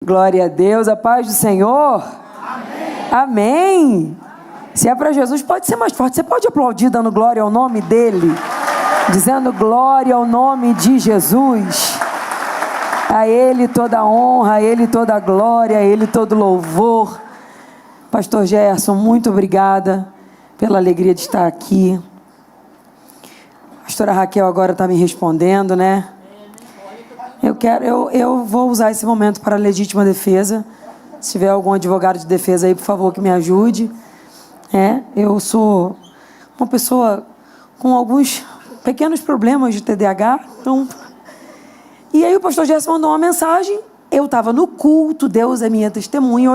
Glória a Deus, a paz do Senhor. Amém. Amém. Se é para Jesus, pode ser mais forte. Você pode aplaudir dando glória ao nome dele, dizendo glória ao nome de Jesus. A ele toda honra, a ele toda glória, a ele todo louvor. Pastor Gerson, muito obrigada pela alegria de estar aqui. A pastora Raquel agora está me respondendo, né? Eu vou usar esse momento para a legítima defesa. Se tiver algum advogado de defesa aí, por favor, que me ajude. Eu sou uma pessoa com alguns pequenos problemas de TDAH. Então... E aí o pastor Gerson mandou uma mensagem. Eu estava no culto, Deus é minha testemunha.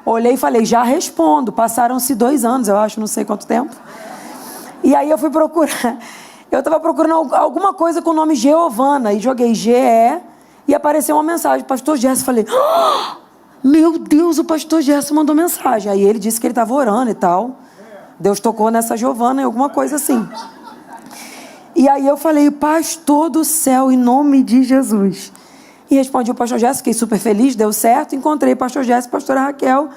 Olhei e falei, já respondo. Passaram-se 2 anos, eu acho, não sei quanto tempo. E aí eu fui procurar... Eu estava procurando alguma coisa com o nome Giovana e joguei GE e apareceu uma mensagem. Pastor Gerson, falei, oh, meu Deus, o pastor Gerson mandou mensagem. Aí ele disse que ele estava orando e tal. Deus tocou nessa Giovana e alguma coisa assim. E aí eu falei, pastor do céu, em nome de Jesus. E respondi o pastor Gerson, fiquei super feliz, deu certo. Encontrei o pastor Gerson e a pastora Raquel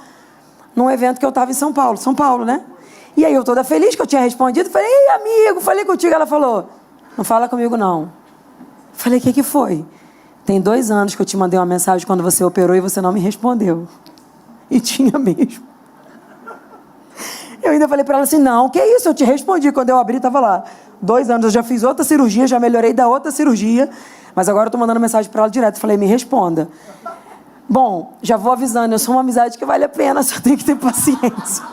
num evento que eu estava em São Paulo, né? E aí eu toda feliz que eu tinha respondido, falei, ei amigo, falei contigo. Ela falou, não fala comigo não. Falei, o que foi? Tem 2 anos que eu te mandei uma mensagem quando você operou e você não me respondeu. E tinha mesmo. Eu ainda falei para ela assim, não, que isso, eu te respondi. Quando eu abri, estava lá. 2 anos, eu já fiz outra cirurgia, já melhorei da outra cirurgia, mas agora eu estou mandando mensagem para ela direto. Falei, me responda. Bom, já vou avisando, eu sou uma amizade que vale a pena, só tenho que ter paciência.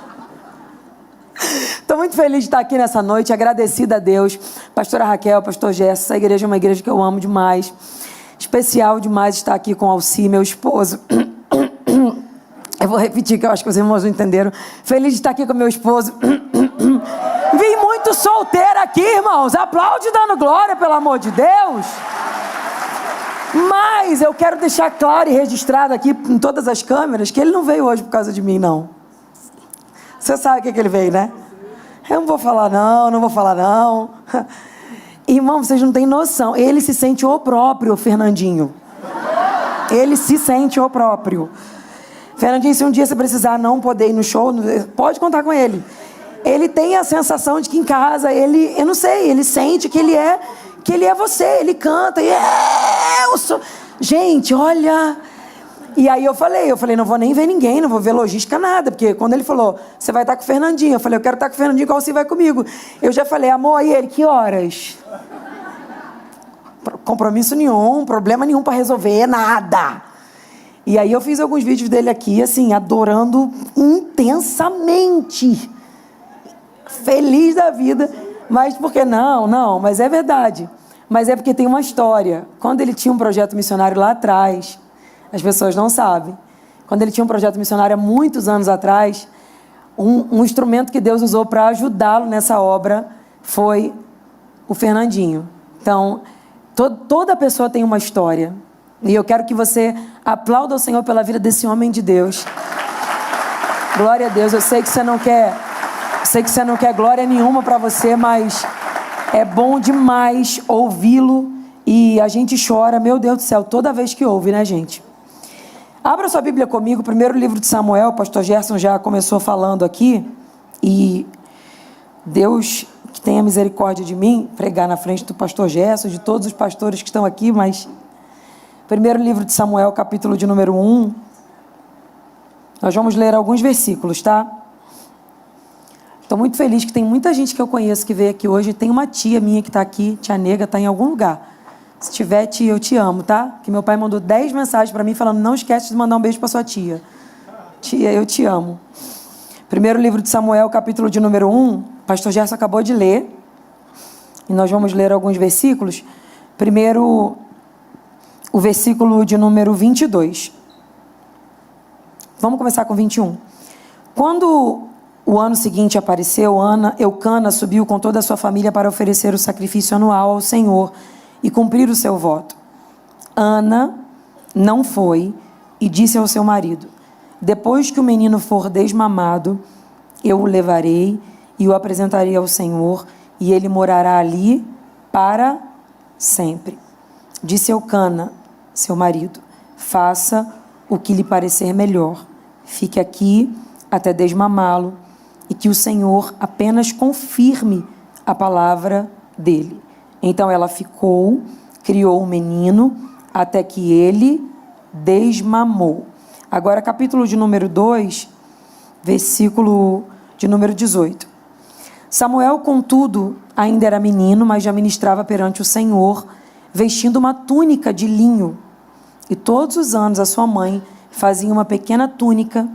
Estou muito feliz de estar aqui nessa noite, agradecida a Deus. Pastora Raquel, pastor Gerson, essa igreja é uma igreja que eu amo demais. Especial demais estar aqui com o Alci, meu esposo. Eu vou repetir, que eu acho que os irmãos não entenderam. Feliz de estar aqui com meu esposo. Vim muito solteira aqui, irmãos. Aplaude dando glória, pelo amor de Deus. Mas eu quero deixar claro e registrado aqui em todas as câmeras que ele não veio hoje por causa de mim, não. Você sabe o que ele veio, né? Eu não vou falar não. Irmão, vocês não têm noção. Ele se sente o próprio, Fernandinho. Ele se sente o próprio. Fernandinho, se um dia você precisar não poder ir no show, pode contar com ele. Ele tem a sensação de que em casa, eu não sei, ele sente que ele é você. Ele canta e eu sou... Gente, olha... E aí eu falei, não vou nem ver ninguém, não vou ver logística, nada. Porque quando ele falou, você vai estar com o Fernandinho. Eu falei, eu quero estar com o Fernandinho, qual você vai comigo? Eu já falei, amor, e ele, que horas? Compromisso nenhum, problema nenhum para resolver, nada. E aí eu fiz alguns vídeos dele aqui, assim, adorando intensamente. Feliz da vida. Mas porque mas é verdade. Mas é porque tem uma história. Quando ele tinha um projeto missionário lá atrás... As pessoas não sabem. Quando ele tinha um projeto missionário há muitos anos atrás, um instrumento que Deus usou para ajudá-lo nessa obra foi o Fernandinho. Então, toda pessoa tem uma história. E eu quero que você aplaude ao Senhor pela vida desse homem de Deus. Glória a Deus. Eu sei que você não quer glória nenhuma para você, mas é bom demais ouvi-lo e a gente chora, meu Deus do céu, toda vez que ouve, né, gente? Abra sua Bíblia comigo, primeiro livro de Samuel. O pastor Gerson já começou falando aqui. E Deus, que tenha misericórdia de mim, pregar na frente do pastor Gerson, de todos os pastores que estão aqui, mas... Primeiro livro de Samuel, capítulo de número 1. Nós vamos ler alguns versículos, tá? Estou muito feliz que tem muita gente que eu conheço que veio aqui hoje. Tem uma tia minha que está aqui, tia Nega, está em algum lugar. Se tiver, tia, eu te amo, tá? Que meu pai mandou 10 mensagens para mim falando, não esquece de mandar um beijo para sua tia. Tia, eu te amo. Primeiro livro de Samuel, capítulo de número 1. Pastor Gerson acabou de ler. E nós vamos ler alguns versículos. Primeiro, o versículo de número 22. Vamos começar com 21. Quando o ano seguinte apareceu, Eucana subiu com toda a sua família para oferecer o sacrifício anual ao Senhor e cumprir o seu voto. Ana não foi e disse ao seu marido, depois que o menino for desmamado, eu o levarei e o apresentarei ao Senhor e ele morará ali para sempre. Disse Eucana, seu marido, faça o que lhe parecer melhor. Fique aqui até desmamá-lo, e que o Senhor apenas confirme a palavra dele. Então ela ficou, criou um menino, até que ele desmamou. Agora, capítulo de número 2, versículo de número 18. Samuel, contudo, ainda era menino, mas já ministrava perante o Senhor, vestindo uma túnica de linho. E todos os anos a sua mãe fazia uma pequena túnica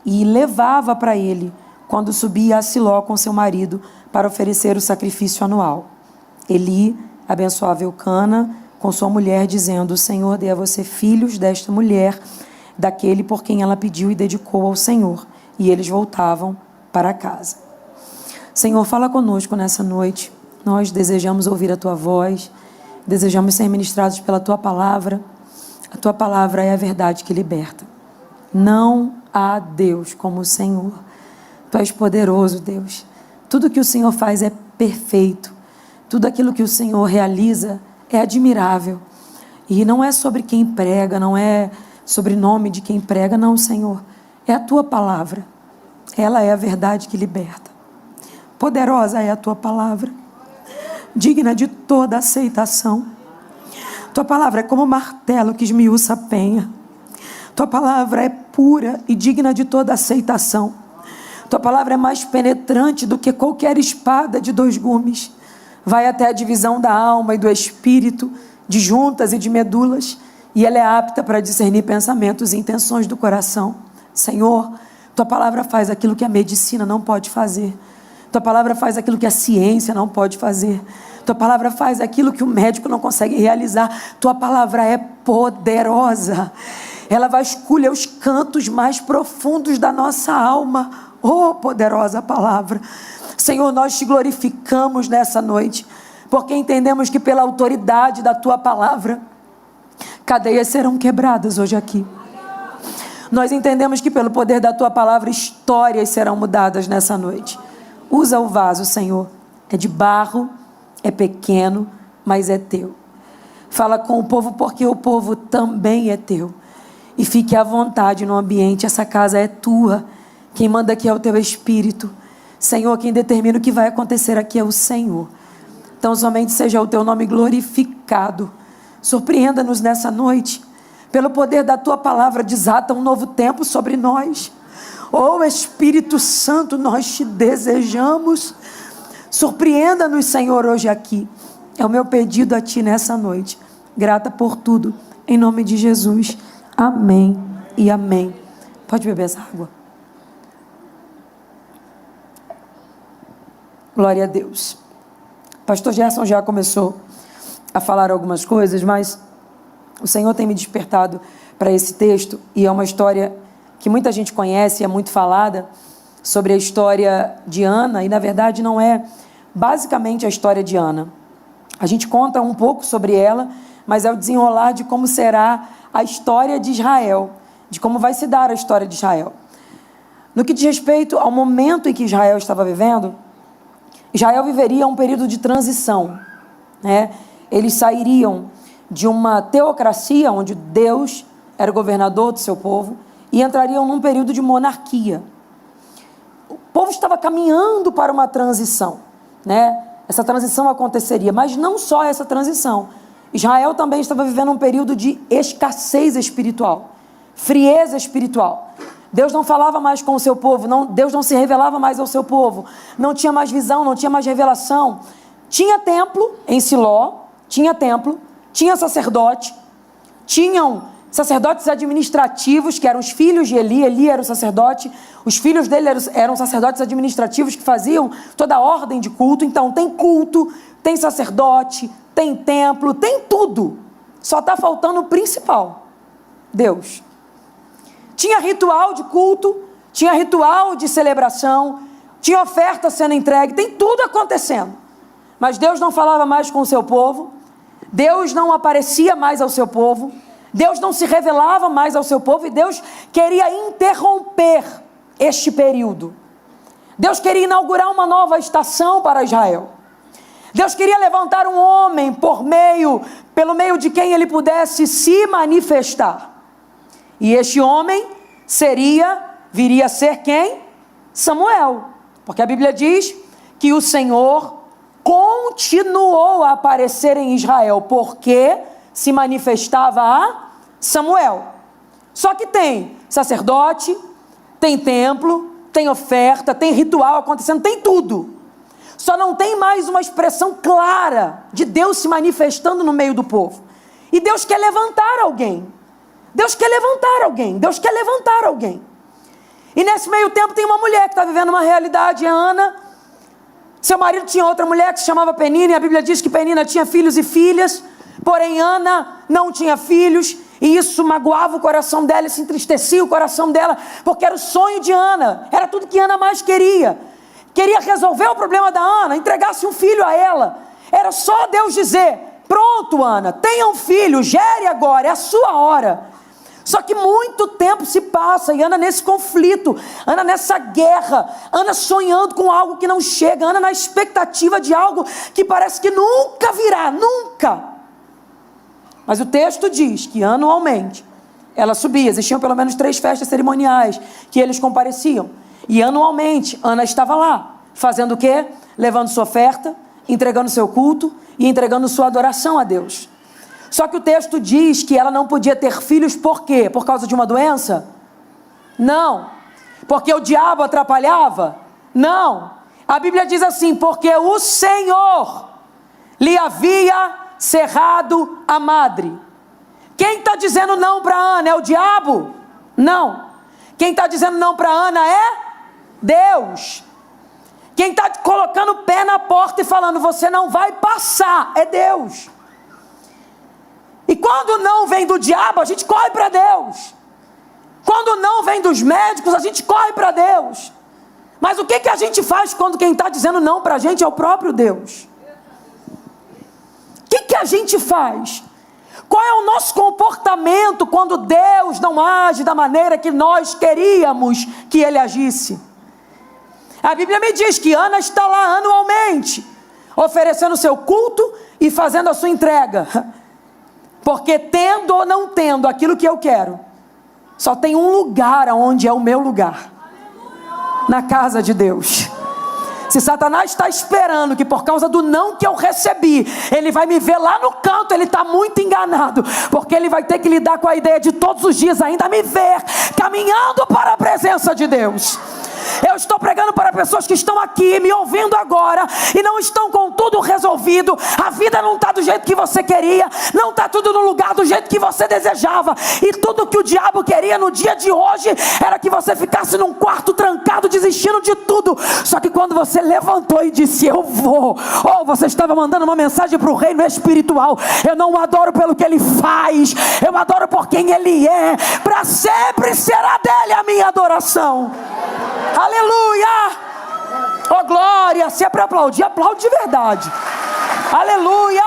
e levava para ele, quando subia a Siló com seu marido para oferecer o sacrifício anual. Eli abençoava Eucana com sua mulher, dizendo: o Senhor dê a você filhos desta mulher, daquele por quem ela pediu e dedicou ao Senhor. E eles voltavam para casa. Senhor, fala conosco nessa noite. Nós desejamos ouvir a Tua voz, desejamos ser ministrados pela Tua palavra. A Tua palavra é a verdade que liberta. Não há Deus como o Senhor. Tu és poderoso, Deus. Tudo que o Senhor faz é perfeito. Tudo aquilo que o Senhor realiza é admirável. E não é sobre quem prega, não é sobre o nome de quem prega, não, Senhor. É a Tua palavra. Ela é a verdade que liberta. Poderosa é a Tua palavra, digna de toda aceitação. Tua palavra é como martelo que esmiuça a penha. Tua palavra é pura e digna de toda aceitação. Tua palavra é mais penetrante do que qualquer espada de 2 gumes. Vai até a divisão da alma e do espírito, de juntas e de medulas, e ela é apta para discernir pensamentos e intenções do coração. Senhor, Tua palavra faz aquilo que a medicina não pode fazer. Tua palavra faz aquilo que a ciência não pode fazer. Tua palavra faz aquilo que o médico não consegue realizar. Tua palavra é poderosa. Ela vasculha os cantos mais profundos da nossa alma. Oh, poderosa palavra. Senhor, nós Te glorificamos nessa noite, porque entendemos que pela autoridade da Tua palavra, cadeias serão quebradas hoje aqui. Nós entendemos que pelo poder da Tua palavra, histórias serão mudadas nessa noite. Usa o vaso, Senhor. É de barro, é pequeno, mas é Teu. Fala com o povo, porque o povo também é Teu. E fique à vontade no ambiente, essa casa é Tua. Quem manda aqui é o Teu Espírito. Senhor, quem determina o que vai acontecer aqui é o Senhor. Então somente seja o Teu nome glorificado. Surpreenda-nos nessa noite. Pelo poder da Tua palavra, desata um novo tempo sobre nós. Oh Espírito Santo, nós Te desejamos. Surpreenda-nos, Senhor, hoje aqui. É o meu pedido a Ti nessa noite. Grata por tudo. Em nome de Jesus. Amém e amém. Pode beber essa água. Glória a Deus. Pastor Gerson já começou a falar algumas coisas, mas o Senhor tem me despertado para esse texto, e é uma história que muita gente conhece, é muito falada, sobre a história de Ana, e na verdade não é basicamente a história de Ana. A gente conta um pouco sobre ela, mas é o desenrolar de como será a história de Israel, de como vai se dar a história de Israel. No que diz respeito ao momento em que Israel estava vivendo, Israel viveria um período de transição, né? Eles sairiam de uma teocracia, onde Deus era o governador do seu povo, e entrariam num período de monarquia. O povo estava caminhando para uma transição, né? Essa transição aconteceria, mas não só essa transição. Israel também estava vivendo um período de escassez espiritual, frieza espiritual. Deus não falava mais com o seu povo, Deus não se revelava mais ao seu povo, não tinha mais visão, não tinha mais revelação. Tinha templo em Siló, tinha sacerdote, tinham sacerdotes administrativos, que eram os filhos de Eli. Eli era o sacerdote, os filhos dele eram sacerdotes administrativos que faziam toda a ordem de culto. Então tem culto, tem sacerdote, tem templo, tem tudo. Só está faltando o principal, Deus. Tinha ritual de culto, tinha ritual de celebração, tinha oferta sendo entregue, tem tudo acontecendo. Mas Deus não falava mais com o seu povo, Deus não aparecia mais ao seu povo, Deus não se revelava mais ao seu povo, e Deus queria interromper este período. Deus queria inaugurar uma nova estação para Israel. Deus queria levantar um homem pelo meio de quem ele pudesse se manifestar. E este homem viria a ser quem? Samuel. Porque a Bíblia diz que o Senhor continuou a aparecer em Israel, porque se manifestava a Samuel. Só que tem sacerdote, tem templo, tem oferta, tem ritual acontecendo, tem tudo. Só não tem mais uma expressão clara de Deus se manifestando no meio do povo. E Deus quer levantar alguém. Deus quer levantar alguém. Deus quer levantar alguém. E nesse meio tempo tem uma mulher que está vivendo uma realidade, é Ana. Seu marido tinha outra mulher que se chamava Penina, e a Bíblia diz que Penina tinha filhos e filhas, porém Ana não tinha filhos, e isso magoava o coração dela, e se entristecia o coração dela, porque era o sonho de Ana, era tudo que Ana mais queria resolver o problema da Ana, entregasse um filho a ela. Era só Deus dizer: pronto, Ana, tenha um filho, gere agora, é a sua hora. Só que muito tempo se passa, e Ana nesse conflito, Ana nessa guerra, Ana sonhando com algo que não chega, Ana na expectativa de algo que parece que nunca virá, nunca. Mas o texto diz que anualmente ela subia, existiam pelo menos 3 festas cerimoniais que eles compareciam, e anualmente Ana estava lá, fazendo o quê? Levando sua oferta, entregando seu culto e entregando sua adoração a Deus. Só que o texto diz que ela não podia ter filhos, por quê? Por causa de uma doença? Não. Porque o diabo atrapalhava? Não. A Bíblia diz assim: porque o Senhor lhe havia cerrado a madre. Quem está dizendo não para Ana é o diabo? Não. Quem está dizendo não para Ana é Deus. Quem está colocando o pé na porta e falando: você não vai passar, é Deus. E quando não vem do diabo, a gente corre para Deus. Quando não vem dos médicos, a gente corre para Deus. Mas o que a gente faz quando quem está dizendo não para a gente é o próprio Deus? O que a gente faz? Qual é o nosso comportamento quando Deus não age da maneira que nós queríamos que Ele agisse? A Bíblia me diz que Ana está lá anualmente, oferecendo seu culto e fazendo a sua entrega. Porque tendo ou não tendo aquilo que eu quero, só tem um lugar onde é o meu lugar: na casa de Deus. Se Satanás está esperando que por causa do não que eu recebi, ele vai me ver lá no canto, ele está muito enganado, porque ele vai ter que lidar com a ideia de todos os dias ainda me ver caminhando para a presença de Deus. Eu estou pregando para pessoas que estão aqui me ouvindo agora e não estão com tudo resolvido. A vida não está do jeito que você queria, não está tudo no lugar do jeito que você desejava, e tudo que o diabo queria no dia de hoje era que você ficasse num quarto trancado, desistindo de tudo. Só que quando você levantou e disse: eu vou, ou você estava mandando uma mensagem para o reino espiritual: eu não o adoro pelo que ele faz, eu adoro por quem ele é, para sempre será dele a minha adoração. Aleluia! Oh glória! Se é para aplaudir, aplaude de verdade. Aleluia!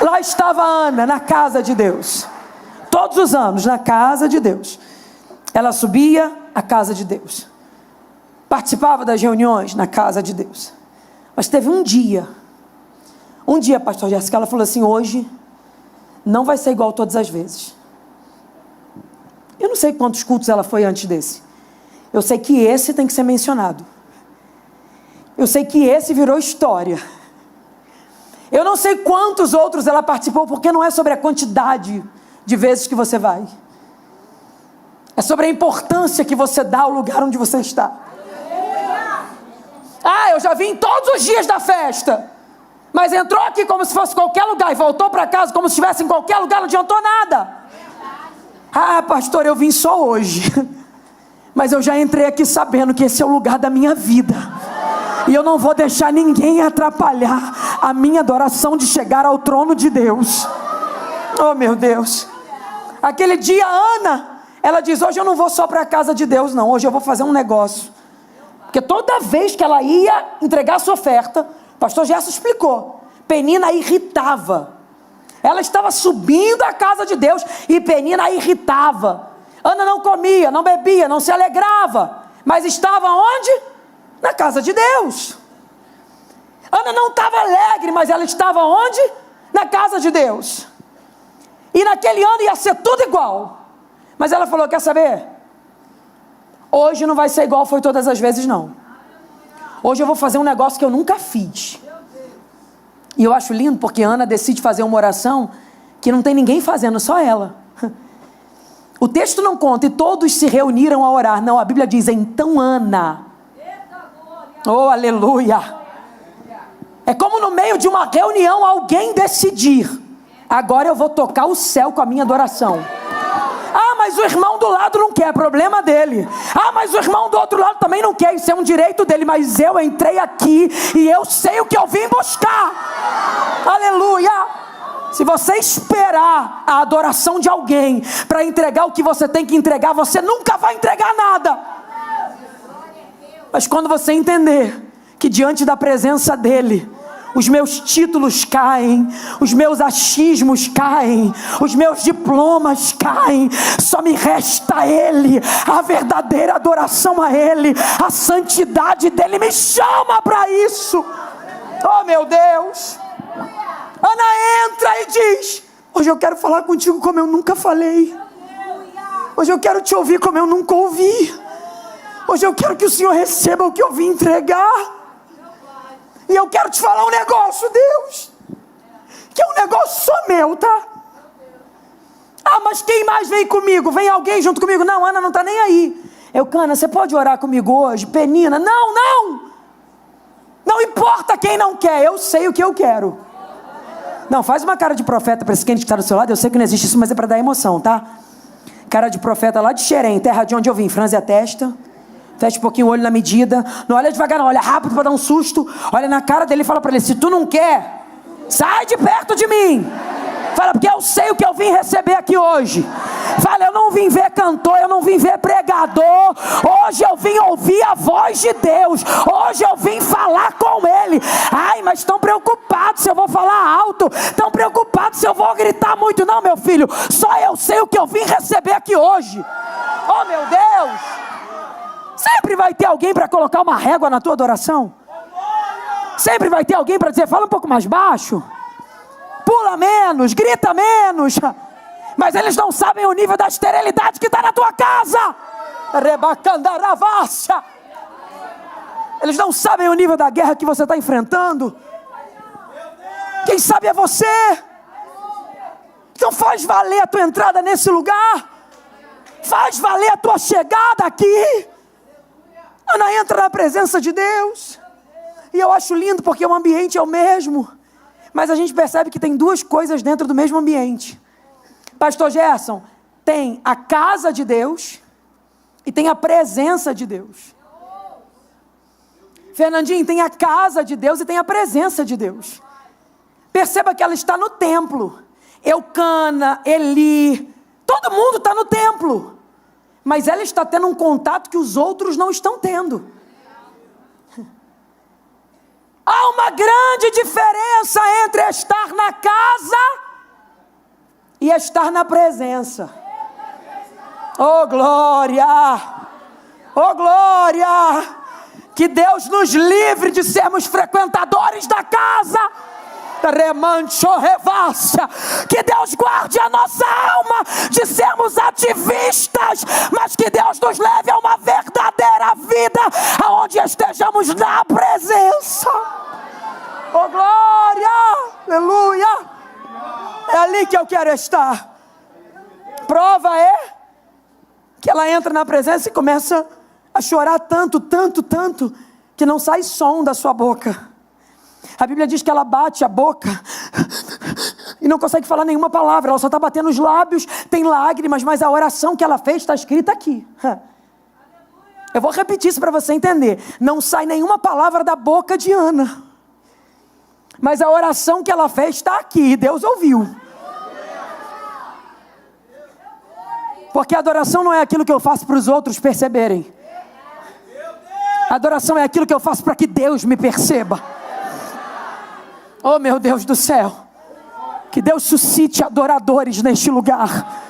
Lá estava Ana, na casa de Deus. Todos os anos, na casa de Deus. Ela subia à casa de Deus. Participava das reuniões na casa de Deus. Mas teve um dia, pastor Jéssica, ela falou assim: hoje não vai ser igual todas as vezes. Eu não sei quantos cultos ela foi antes desse. Eu sei que esse tem que ser mencionado. Eu sei que esse virou história. Eu não sei quantos outros ela participou, porque não é sobre a quantidade de vezes que você vai. É sobre a importância que você dá ao lugar onde você está. Ah, eu já vim todos os dias da festa, mas entrou aqui como se fosse qualquer lugar e voltou para casa como se estivesse em qualquer lugar, não adiantou nada. Ah, pastor, eu vim só hoje, mas eu já entrei aqui sabendo que esse é o lugar da minha vida, e eu não vou deixar ninguém atrapalhar a minha adoração de chegar ao trono de Deus. Oh meu Deus. Aquele dia Ana, ela diz: hoje eu não vou só para a casa de Deus não, hoje eu vou fazer um negócio. Porque toda vez que ela ia entregar a sua oferta, o pastor Gerson explicou, Penina irritava. Ela estava subindo à casa de Deus e Penina a irritava. Ana não comia, não bebia, não se alegrava, mas estava onde? Na casa de Deus. Ana não estava alegre, mas ela estava onde? Na casa de Deus. E naquele ano ia ser tudo igual. Mas ela falou, quer saber? Hoje não vai ser igual foi todas as vezes, não. Hoje eu vou fazer um negócio que eu nunca fiz. E eu acho lindo porque Ana decide fazer uma oração que não tem ninguém fazendo, só ela. O texto não conta, e todos se reuniram a orar. Não, a Bíblia diz, então Ana. Oh, aleluia. É como no meio de uma reunião alguém decidir, agora eu vou tocar o céu com a minha adoração. Ah, mas o irmão do lado não quer, problema dele. Ah, mas o irmão do outro lado também não quer, isso é um direito dele. Mas eu entrei aqui e eu sei o que eu vim buscar. Aleluia. Se você esperar a adoração de alguém para entregar o que você tem que entregar, você nunca vai entregar nada. Mas quando você entender que diante da presença dele, os meus títulos caem, os meus achismos caem, os meus diplomas caem, só me resta a Ele, a verdadeira adoração a Ele, a santidade dEle me chama para isso. Oh meu Deus. Ana entra e diz, hoje eu quero falar contigo como eu nunca falei, hoje eu quero te ouvir como eu nunca ouvi, hoje eu quero que o Senhor receba o que eu vim entregar. E eu quero te falar um negócio, Deus, que é um negócio só meu, tá? Ah, mas quem mais vem comigo? Vem alguém junto comigo? Não, Ana não está nem aí. Eucana, você pode orar comigo hoje? Penina, não importa quem não quer, eu sei o que eu quero. Não, faz uma cara de profeta para esse quente que está do seu lado. Eu sei que não existe isso, mas é para dar emoção, tá? Cara de profeta lá de Xerém, terra de onde eu vim. Franze a testa, fecha um pouquinho o olho na medida. Não olha devagar não, olha rápido para dar um susto. Olha na cara dele e fala para ele, se tu não quer, sai de perto de mim. Fala, porque eu sei o que eu vim receber aqui hoje. Fala, eu não vim ver cantor, eu não vim ver pregador. Hoje eu vim ouvir a voz de Deus. Hoje eu vim falar com Ele. Ai, mas estão preocupados se eu vou falar alto. Estão preocupados se eu vou gritar muito. Não, meu filho, só eu sei o que eu vim receber aqui hoje. Oh, meu Deus. Sempre vai ter alguém para colocar uma régua na tua adoração. Sempre vai ter alguém para dizer, fala um pouco mais baixo. Pula menos, grita menos. Mas eles não sabem o nível da esterilidade que está na tua casa. Eles não sabem o nível da guerra que você está enfrentando. Quem sabe é você. Então faz valer a tua entrada nesse lugar. Faz valer a tua chegada aqui. Ana entra na presença de Deus. E eu acho lindo porque o ambiente é o mesmo. Mas a gente percebe que tem duas coisas dentro do mesmo ambiente. Pastor Gerson, tem a casa de Deus e tem a presença de Deus. Fernandinho, tem a casa de Deus e tem a presença de Deus. Perceba que ela está no templo. Eucana, Eli, todo mundo está no templo. Mas ela está tendo um contato que os outros não estão tendo. Há uma grande diferença entre estar na casa e estar na presença. Oh glória! Oh glória! Que Deus nos livre de sermos frequentadores da casa. Que Deus guarde a nossa alma de sermos ativistas, mas que Deus nos leve a uma verdadeira vida, aonde estejamos na presença. Oh glória, aleluia. É ali que eu quero estar. Prova é que ela entra na presença e começa a chorar tanto, que não sai som da sua boca. A Bíblia diz que ela bate a boca e não consegue falar nenhuma palavra. Ela só está batendo os lábios, tem lágrimas, mas a oração que ela fez está escrita aqui. Eu vou repetir isso para você entender. Não sai nenhuma palavra da boca de Ana, mas a oração que ela fez está aqui e Deus ouviu. Porque a adoração não é aquilo que eu faço para os outros perceberem. A adoração é aquilo que eu faço para que Deus me perceba. Oh meu Deus do céu, que Deus suscite adoradores neste lugar.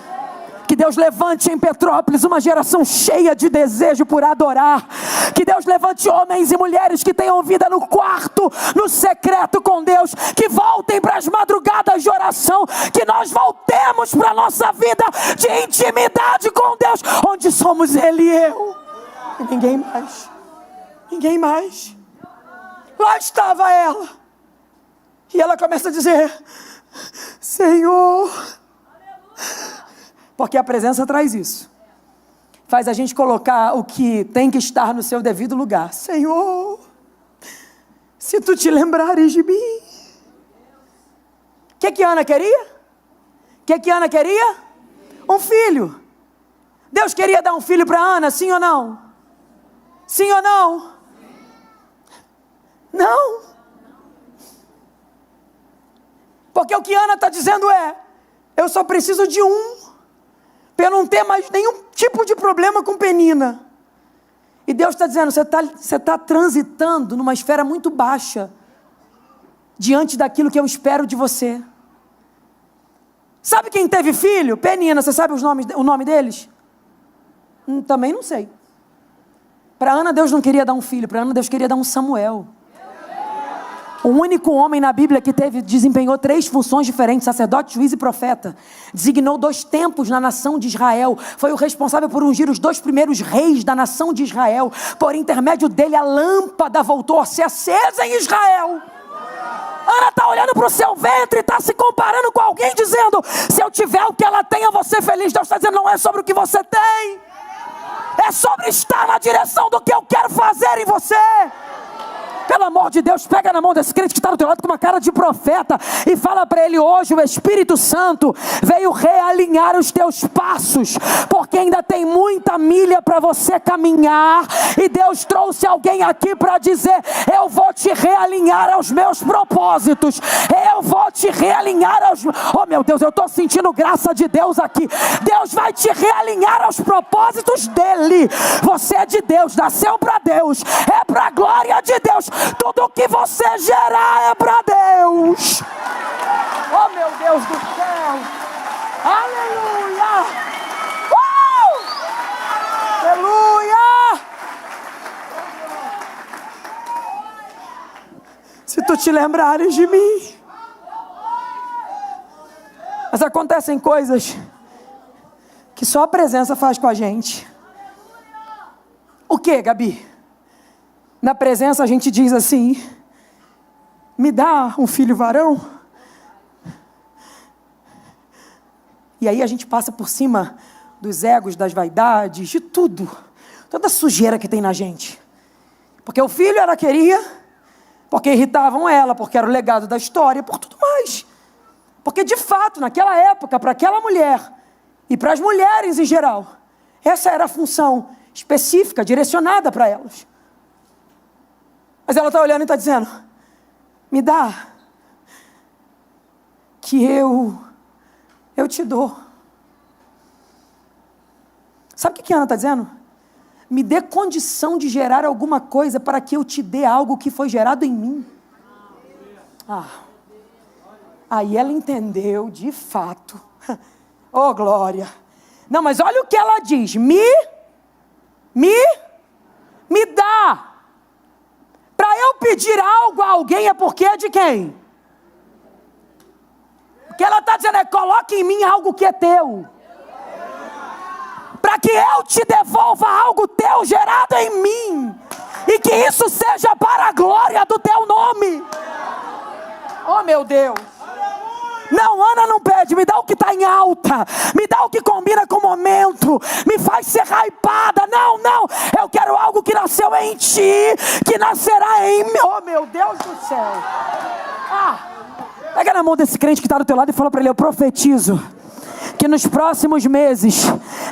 Que Deus levante em Petrópolis uma geração cheia de desejo por adorar. Que Deus levante homens e mulheres que tenham vida no quarto, no secreto com Deus. Que voltem para as madrugadas de oração. Que nós voltemos para a nossa vida de intimidade com Deus, onde somos Ele e eu. E ninguém mais. Ninguém mais. Lá estava ela. E ela começa a dizer: Senhor. Porque a presença traz isso. Faz a gente colocar o que tem que estar no seu devido lugar. Senhor, se tu te lembrares de mim. O que Ana queria? O que Ana queria? Um filho. Deus queria dar um filho para Ana, sim ou não? Sim ou não? Não. Porque o que Ana está dizendo é: eu só preciso de um, para eu não ter mais nenhum tipo de problema com Penina. E Deus está dizendo: você tá transitando numa esfera muito baixa, diante daquilo que eu espero de você. Sabe quem teve filho? Penina. Você sabe o nome deles? Também não sei. Para Ana, Deus não queria dar um filho. Para Ana, Deus queria dar um Samuel. O único homem na Bíblia que desempenhou 3 funções diferentes: sacerdote, juiz e profeta. Designou 2 tempos na nação de Israel. Foi o responsável por ungir os 2 primeiros reis da nação de Israel. Por intermédio dele, a lâmpada voltou a ser acesa em Israel. Ana está olhando para o seu ventre e está se comparando com alguém, dizendo: se eu tiver o que ela tem, eu vou ser feliz. Deus está dizendo: não é sobre o que você tem, é sobre estar na direção do que eu quero fazer em você. Pelo amor de Deus, pega na mão desse crente que está do teu lado com uma cara de profeta e fala para ele: hoje o Espírito Santo veio realinhar os teus passos, porque ainda tem muita milha para você caminhar, e Deus trouxe alguém aqui para dizer: eu vou te realinhar aos meus propósitos, eu vou te realinhar aos... Oh meu Deus, eu estou sentindo graça de Deus aqui. Deus vai te realinhar aos propósitos dele. Você é de Deus, nasceu para Deus, é para a glória de Deus. Tudo que você gerar é para Deus. Oh meu Deus do céu. Aleluia. Aleluia. Se tu te lembrares de mim. Mas acontecem coisas que só a presença faz com a gente. O que, Gabi? Na presença a gente diz assim: me dá um filho varão. E aí a gente passa por cima dos egos, das vaidades, de tudo. Toda a sujeira que tem na gente. Porque o filho ela queria, porque irritavam ela, porque era o legado da história, por tudo mais. Porque de fato, naquela época, para aquela mulher, e para as mulheres em geral, essa era a função específica, direcionada para elas. Mas ela está olhando e está dizendo: me dá, que eu te dou. Sabe o que a Ana está dizendo? Me dê condição de gerar alguma coisa para que eu te dê algo que foi gerado em mim. Aí ela entendeu de fato. Oh glória. Não, mas olha o que ela diz: me dá. Para eu pedir algo a alguém é porque é de quem? O que ela está dizendo é: coloque em mim algo que é teu. Para que eu te devolva algo teu gerado em mim. E que isso seja para a glória do teu nome. Oh meu Deus. Não, Ana não pede: me dá o que está em alta, me dá o que combina com o momento, me faz ser hypada. Não, eu quero algo que nasceu em ti, que nascerá em mim. Oh meu Deus do céu. Pega na mão desse crente que está do teu lado e fala para ele: eu profetizo que nos próximos meses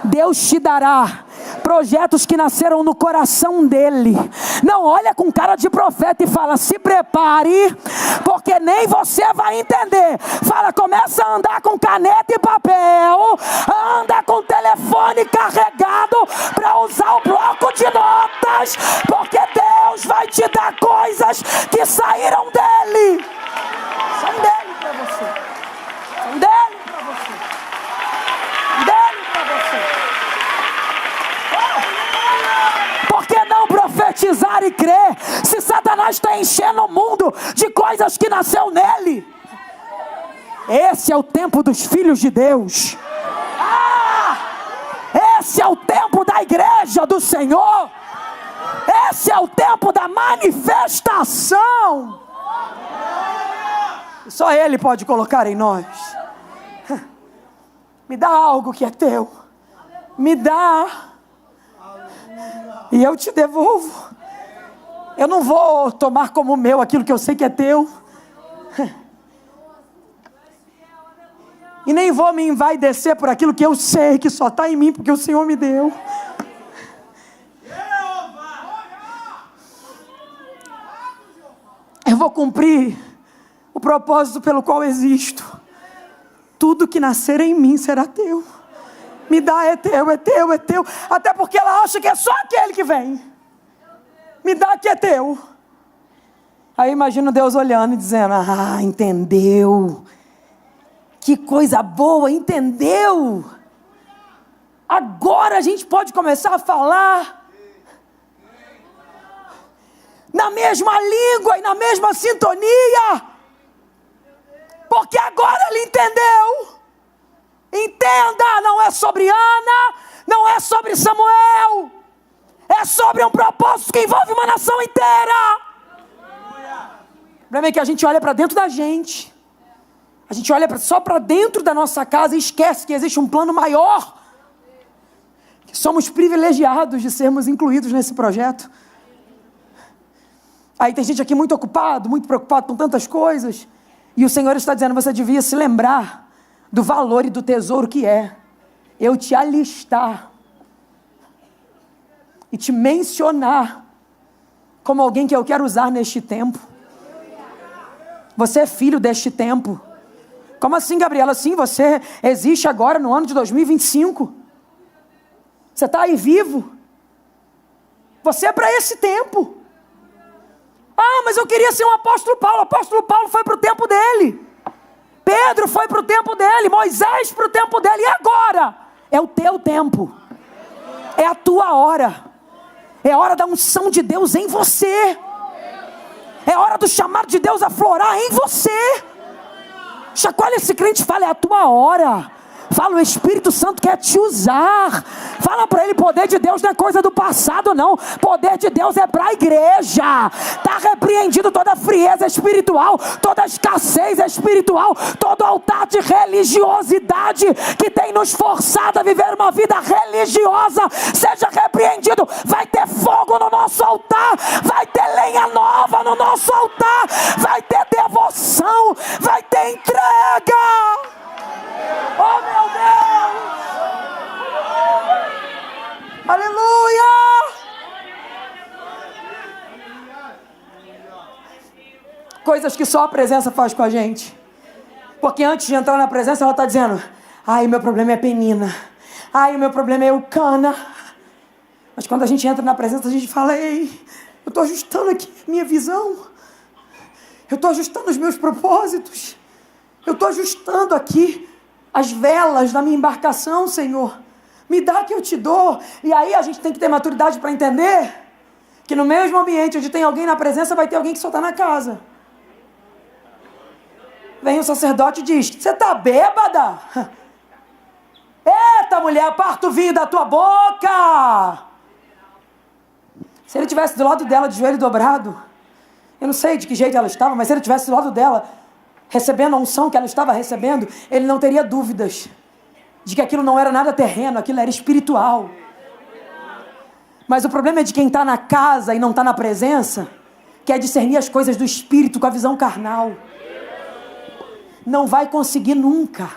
Deus te dará projetos que nasceram no coração dele. Não olha com cara de profeta e fala: se prepare, porque nem você vai entender. Fala: começa a andar com caneta e papel, anda com o telefone carregado para usar o bloco de notas, porque Deus vai te dar coisas que saíram dele. São dele para você. São dele para você. Dele para profetizar e crer se Satanás está enchendo o mundo de coisas que nasceu nele? Esse é o tempo dos filhos de Deus. Esse é o tempo da igreja do Senhor. Esse é o tempo da manifestação. Só Ele pode colocar em nós. Me dá algo que é teu. Me dá. E eu te devolvo. Eu não vou tomar como meu aquilo que eu sei que é teu. E nem vou me envaidecer por aquilo que eu sei que só está em mim, porque o Senhor me deu. Eu vou cumprir o propósito pelo qual existo. Tudo que nascer em mim será teu. Me dá, é teu, é teu, é teu. Até porque ela acha que é só aquele que vem. Me dá que é teu. Aí imagino Deus olhando e dizendo: ah, entendeu? Que coisa boa, entendeu? Agora a gente pode começar a falar na mesma língua e na mesma sintonia, porque agora ele entendeu. Entenda, não é sobre Ana, não é sobre Samuel, é sobre um propósito que envolve uma nação inteira. O problema é que a gente olha para dentro da gente. A gente olha só para dentro da nossa casa e esquece que existe um plano maior. Que somos privilegiados de sermos incluídos nesse projeto. Aí tem gente aqui muito ocupado, muito preocupado com tantas coisas. E o Senhor está dizendo: você devia se lembrar do valor e do tesouro que é eu te alistar e te mencionar como alguém que eu quero usar neste tempo. Você é filho deste tempo. Como assim, Gabriela? Sim, você existe agora no ano de 2025. Você está aí vivo. Você é para esse tempo. Ah, mas eu queria ser um apóstolo Paulo. O apóstolo Paulo foi para o tempo dele. Pedro foi para o tempo dele. Moisés para o tempo dele. E agora? É o teu tempo. É a tua hora. É a hora da unção de Deus em você. É a hora do chamado de Deus aflorar em você. Chacoalha esse crente e fala: é a tua hora. Fala: o Espírito Santo quer te usar. Fala para ele: poder de Deus não é coisa do passado, não. Poder de Deus é para a igreja. Está repreendido toda frieza espiritual, toda escassez espiritual, todo altar de religiosidade que tem nos forçado a viver uma vida religiosa. Seja repreendido. Vai ter fogo no nosso altar. Vai ter lenha nova no nosso altar. Vai ter devoção. Vai ter entrega. Oh, meu Deus! Aleluia! Coisas que só a presença faz com a gente. Porque antes de entrar na presença, ela está dizendo: ai, meu problema é Penina. Ai, o meu problema é Eucana. Mas quando a gente entra na presença, a gente fala: ei, eu estou ajustando aqui a minha visão. Eu estou ajustando os meus propósitos. Eu estou ajustando aqui as velas da minha embarcação, Senhor. Me dá que eu te dou. E aí a gente tem que ter maturidade para entender que no mesmo ambiente onde tem alguém na presença, vai ter alguém que só está na casa. Vem o sacerdote e diz: você está bêbada? Eita, mulher, aparta o vinho da tua boca. Se ele estivesse do lado dela de joelho dobrado, eu não sei de que jeito ela estava, mas se ele estivesse do lado dela, recebendo a unção que ela estava recebendo, ele não teria dúvidas de que aquilo não era nada terreno, aquilo era espiritual. Mas o problema é de quem está na casa e não está na presença, que é discernir as coisas do espírito com a visão carnal. Não vai conseguir nunca.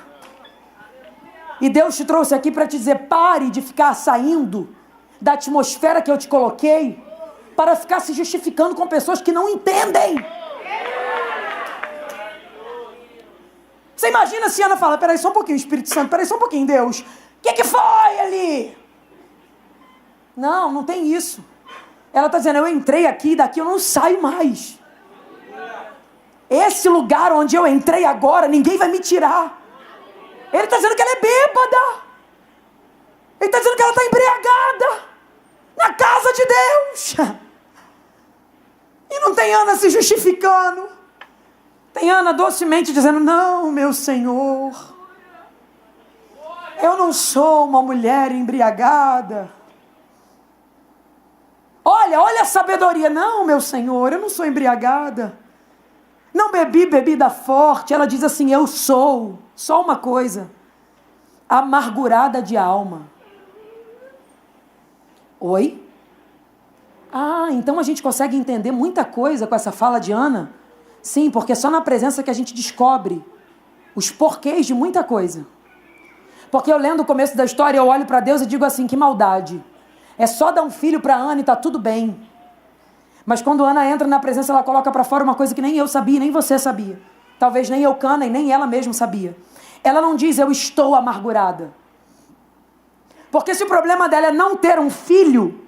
E Deus te trouxe aqui para te dizer: pare de ficar saindo da atmosfera que eu te coloquei para ficar se justificando com pessoas que não entendem. Você imagina se Ana fala: peraí só um pouquinho, Espírito Santo, peraí só um pouquinho, Deus. O que foi ali? Não, não tem isso. Ela está dizendo: eu entrei aqui e daqui eu não saio mais. Esse lugar onde eu entrei agora, ninguém vai me tirar. Ele está dizendo que ela é bêbada. Ele está dizendo que ela está embriagada na casa de Deus. tem Ana se justificando. Tem Ana docemente dizendo, não, meu Senhor, eu não sou uma mulher embriagada. Olha a sabedoria. Não, meu Senhor, eu não sou embriagada. Não bebi bebida forte. Ela diz assim, eu sou, só uma coisa, amargurada de alma. Oi? Então a gente consegue entender muita coisa com essa fala de Ana? Sim, porque é só na presença que a gente descobre os porquês de muita coisa. Porque eu lendo o começo da história, eu olho para Deus e digo assim, que maldade. É só dar um filho para Ana e está tudo bem. Mas quando Ana entra na presença, ela coloca para fora uma coisa que nem eu sabia, nem você sabia. Talvez nem Eucana e nem ela mesma sabia. Ela não diz, eu estou amargurada. Porque se o problema dela é não ter um filho,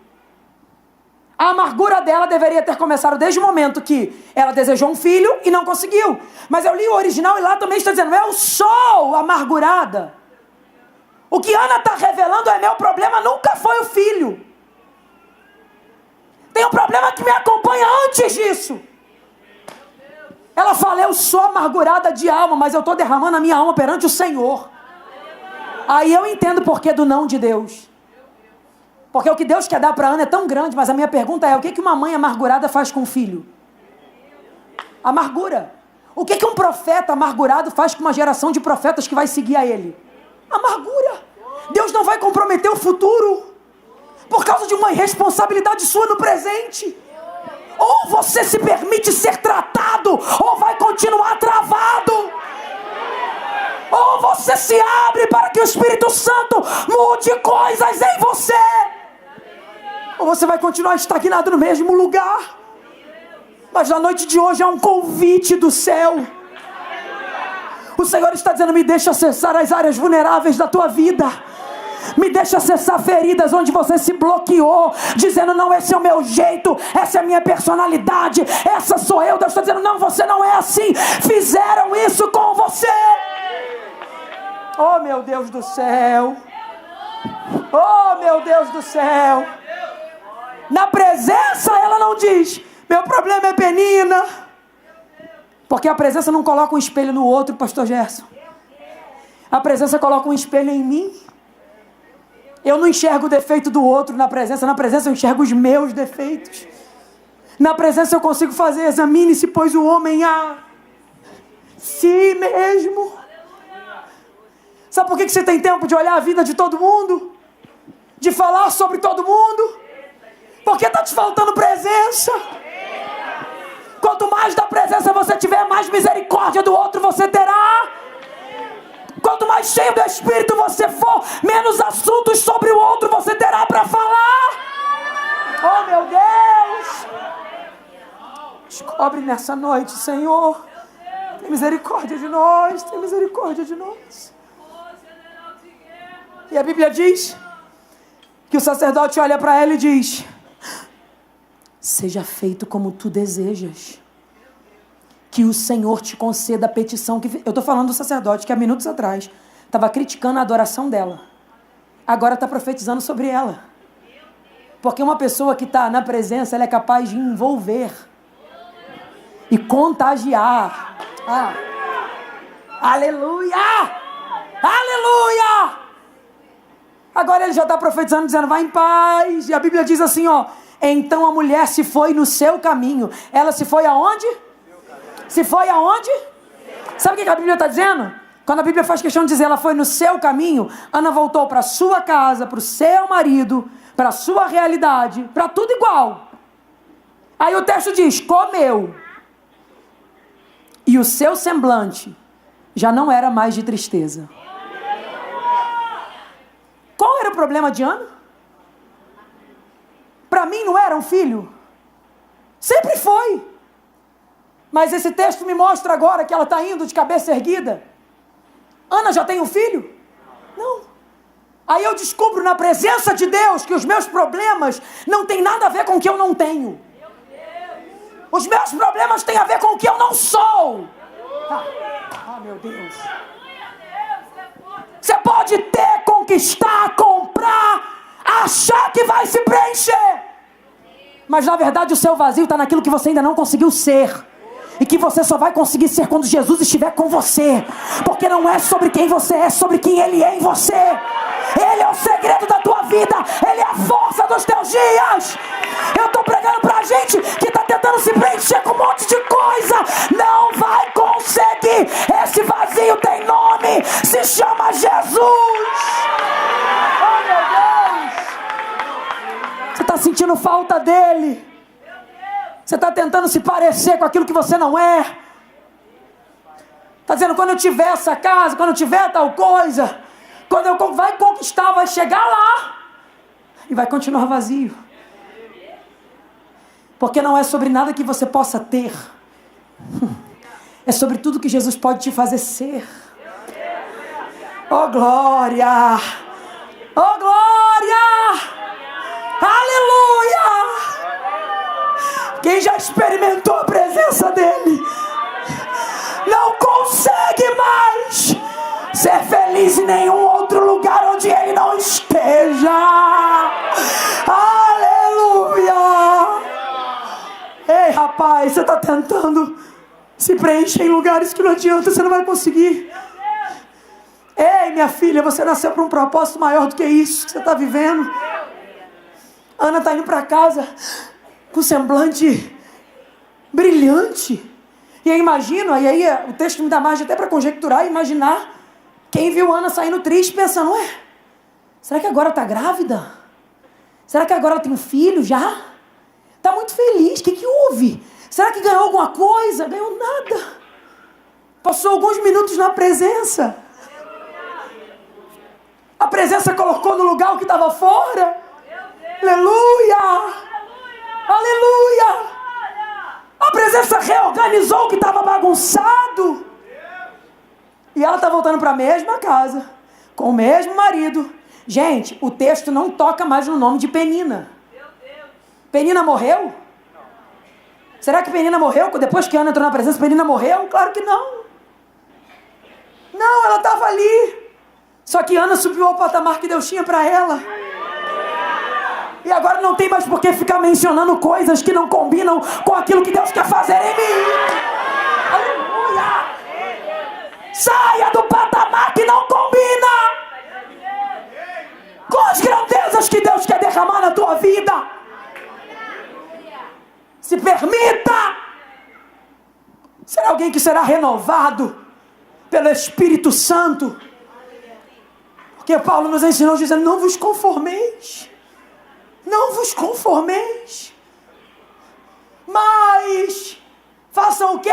a amargura dela deveria ter começado desde o momento que ela desejou um filho e não conseguiu. Mas eu li o original e lá também está dizendo, eu sou amargurada. O que Ana está revelando é meu problema nunca foi o filho. Tem um problema que me acompanha antes disso. Ela fala, eu sou amargurada de alma, mas eu estou derramando a minha alma perante o Senhor. Aí eu entendo o porquê do não de Deus. Porque o que Deus quer dar para Ana é tão grande, mas a minha pergunta é, o que uma mãe amargurada faz com o filho? Amargura. O que um profeta amargurado faz com uma geração de profetas que vai seguir a ele? Amargura. Deus não vai comprometer o futuro por causa de uma irresponsabilidade sua no presente. Ou você se permite ser tratado, ou vai continuar travado. Ou você se abre para que o Espírito Santo mude coisas em você, ou você vai continuar estagnado no mesmo lugar. Mas na noite de hoje é um convite do céu. O Senhor está dizendo, me deixa acessar as áreas vulneráveis da tua vida. Me deixa acessar feridas onde você se bloqueou, dizendo, não, esse é o meu jeito, essa é a minha personalidade, essa sou eu. Deus está dizendo, não, você não é assim. Fizeram isso com você. Oh, meu Deus do céu. Oh, meu Deus do céu. Na presença ela não diz, meu problema é Penina. Porque a presença não coloca um espelho no outro, pastor Gerson. A presença coloca um espelho em mim. Eu não enxergo o defeito do outro na presença eu enxergo os meus defeitos. Na presença eu consigo fazer, examine-se, pois o homem a si mesmo. Sabe por que você tem tempo de olhar a vida de todo mundo? De falar sobre todo mundo? Porque está te faltando presença. Quanto mais da presença você tiver, mais misericórdia do outro você terá. Quanto mais cheio do Espírito você for, menos assuntos sobre o outro você terá para falar. Oh, meu Deus. Descobre nessa noite, Senhor. Tem misericórdia de nós, tem misericórdia de nós. E a Bíblia diz que o sacerdote olha para ela e diz, seja feito como tu desejas. Que o Senhor te conceda a petição que... Eu estou falando do sacerdote que há minutos atrás estava criticando a adoração dela. Agora está profetizando sobre ela. Porque uma pessoa que está na presença, ela é capaz de envolver e contagiar. Aleluia! Aleluia! Agora ele já está profetizando, dizendo, vai em paz. E a Bíblia diz assim, então a mulher se foi no seu caminho. Ela se foi aonde? Se foi aonde? Sabe o que a Bíblia está dizendo? Quando a Bíblia faz questão de dizer ela foi no seu caminho, Ana voltou para a sua casa, para o seu marido, para a sua realidade, para tudo igual. Aí o texto diz, comeu. E o seu semblante já não era mais de tristeza. Qual era o problema de Ana? Para mim não era um filho. Sempre foi. Mas esse texto me mostra agora que ela está indo de cabeça erguida. Ana já tem um filho? Não. Aí eu descubro na presença de Deus que os meus problemas não têm nada a ver com o que eu não tenho. Os meus problemas têm a ver com o que eu não sou. Meu Deus. Você pode ter, conquistar, comprar, achar que vai se preencher. Mas na verdade o seu vazio está naquilo que você ainda não conseguiu ser. E que você só vai conseguir ser quando Jesus estiver com você. Porque não é sobre quem você é sobre quem Ele é em você. Ele é o segredo da tua vida. Ele é a força dos teus dias. Eu estou pregando pra gente que está tentando se preencher com um monte de coisa. Não vai conseguir. Esse vazio tem nome. Se chama Jesus. Oh, meu Deus. Você está sentindo falta dele. Você está tentando se parecer com aquilo que você não é. Está dizendo, quando eu tiver essa casa, quando eu tiver tal coisa, quando eu vai conquistar, vai chegar lá. E vai continuar vazio. Porque não é sobre nada que você possa ter. É sobre tudo que Jesus pode te fazer ser. Oh glória! Oh glória! Aleluia! Quem já experimentou a presença dele não consegue mais ser feliz em nenhum outro lugar onde ele não esteja. Aleluia! Ei, rapaz, você está tentando se preencher em lugares que não adianta, você não vai conseguir. Ei, minha filha, você nasceu para um propósito maior do que isso que você está vivendo. Ana está indo para casa com semblante brilhante. E eu imagino, e aí o texto me dá margem até para conjecturar e imaginar quem viu Ana saindo triste pensando, ué, será que agora está grávida? Será que agora ela tem um filho já? Está muito feliz, o que houve? Será que ganhou alguma coisa? Ganhou nada. Passou alguns minutos na presença. A presença colocou no lugar o que estava fora. Aleluia! Aleluia! A presença reorganizou o que estava bagunçado. E ela está voltando para a mesma casa, com o mesmo marido. Gente, o texto não toca mais no nome de Penina. Penina morreu? Será que Penina morreu? Depois que Ana entrou na presença, Penina morreu? Claro que não. Não, ela estava ali. Só que Ana subiu ao patamar que Deus tinha para ela. E agora não tem mais por que ficar mencionando coisas que não combinam com aquilo que Deus quer fazer em mim. Aleluia! Saia do patamar que não combina com as grandezas que Deus quer derramar na tua vida. Se permita ser alguém que será renovado pelo Espírito Santo. Porque Paulo nos ensinou dizendo, não vos conformeis. Não vos conformeis. Mas façam o quê?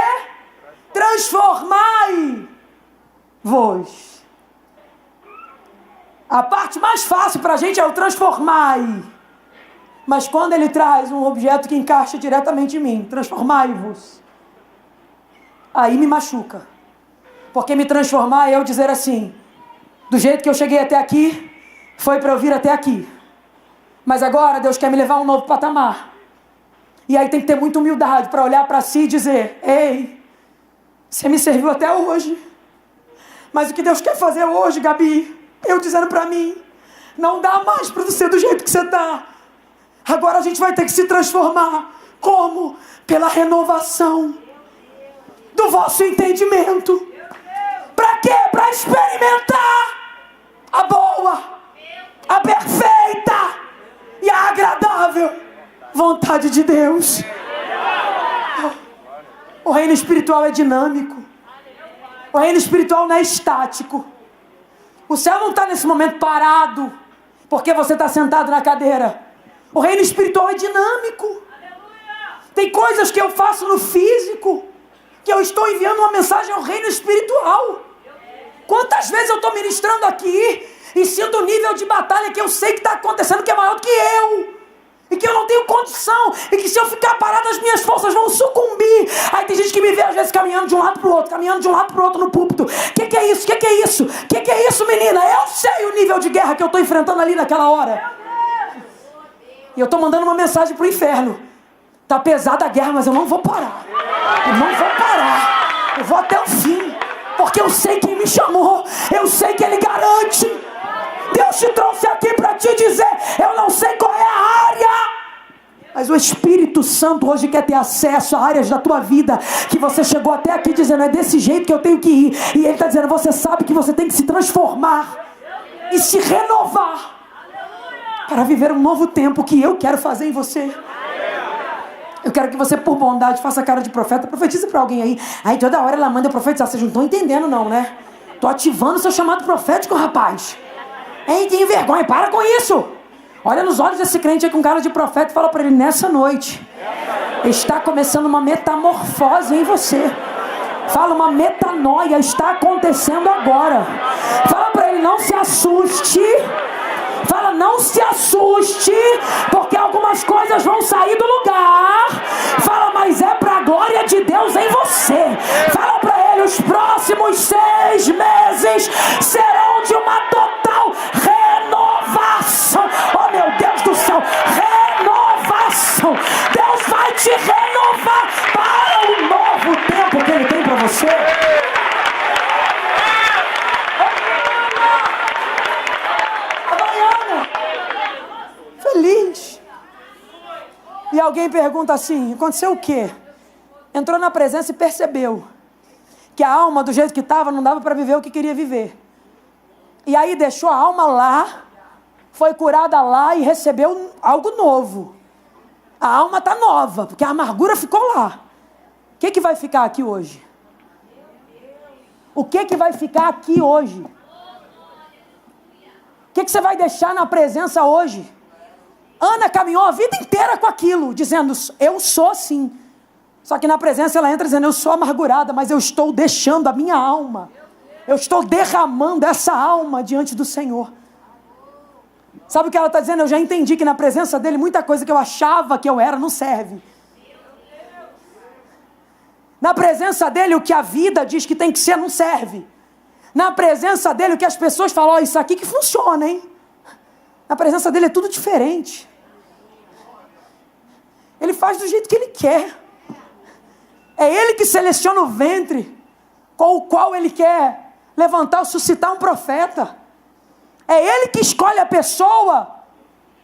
Transformai-vos. A parte mais fácil para a gente é o transformai. Mas quando ele traz um objeto que encaixa diretamente em mim, transformai-vos, aí me machuca. Porque me transformar é eu dizer assim, do jeito que eu cheguei até aqui, foi para eu vir até aqui. Mas agora Deus quer me levar a um novo patamar. E aí tem que ter muita humildade para olhar para si e dizer, ei, você me serviu até hoje. Mas o que Deus quer fazer hoje, Gabi, eu dizendo para mim, não dá mais para você do jeito que você está. Agora a gente vai ter que se transformar. Como? Pela renovação do vosso entendimento. Para quê? Para experimentar a boa, a perfeita e a agradável vontade de Deus. O reino espiritual é dinâmico. O reino espiritual não é estático. O céu não está nesse momento parado porque você está sentado na cadeira. O reino espiritual é dinâmico. Tem coisas que eu faço no físico que eu estou enviando uma mensagem ao reino espiritual. Quantas vezes eu estou ministrando aqui e sinto um nível de batalha que eu sei que está acontecendo, que é maior do que eu, e que eu não tenho condição, e que se eu ficar parado as minhas forças vão sucumbir. Aí tem gente que me vê às vezes caminhando de um lado para o outro, caminhando de um lado para o outro no púlpito. Que é isso? Que é isso? Que é isso, menina? Eu sei o nível de guerra que eu estou enfrentando ali naquela hora. E eu estou mandando uma mensagem para o inferno. Está pesada a guerra, mas eu não vou parar. Eu não vou parar. Eu vou até o fim. Porque eu sei quem me chamou. Eu sei que Ele garante. Deus te trouxe aqui para te dizer, eu não sei qual é a área Mas o Espírito Santo hoje quer ter acesso a áreas da tua vida que você chegou até aqui dizendo, é desse jeito que eu tenho que ir. E Ele está dizendo, você sabe que você tem que se transformar e se renovar para viver um novo tempo que eu quero fazer em você. Eu quero que você, por bondade, faça a cara de profeta. Profetize para alguém aí. Aí toda hora ela manda profetizar. Vocês não estão entendendo não, né? Estou ativando o seu chamado profético, rapaz. Ei, tem vergonha, para com isso. Olha nos olhos desse crente aí com cara de profeta e fala para ele, nessa noite está começando uma metamorfose em você. Fala, uma metanoia está acontecendo agora. Fala para ele, não se assuste. Fala, não se assuste, porque algumas coisas vão sair do lugar. Fala, mas é para a glória de Deus em você. Fala para ele, os próximos 6 meses serão de uma total renovação. Oh meu Deus do céu, renovação. Deus vai te renovar para o novo tempo que Ele tem para você. Feliz. E alguém pergunta assim, aconteceu o quê? Entrou na presença e percebeu que a alma do jeito que estava não dava para viver o que queria viver. E aí deixou a alma lá, foi curada lá e recebeu algo novo. A alma está nova, porque a amargura ficou lá. O que vai ficar aqui hoje? O que vai ficar aqui hoje? O que você vai deixar na presença hoje? Ana caminhou a vida inteira com aquilo, dizendo, eu sou assim. Só que na presença ela entra dizendo, eu sou amargurada, mas eu estou deixando a minha alma. Eu estou derramando essa alma diante do Senhor. Sabe o que ela está dizendo? Eu já entendi que na presença dele, muita coisa que eu achava que eu era não serve. Na presença dele, o que a vida diz que tem que ser não serve. Na presença dele, o que as pessoas falam, isso aqui que funciona, hein? Na presença dele é tudo diferente. Ele faz do jeito que ele quer. É ele que seleciona o ventre com o qual ele quer levantar ou suscitar um profeta. É ele que escolhe a pessoa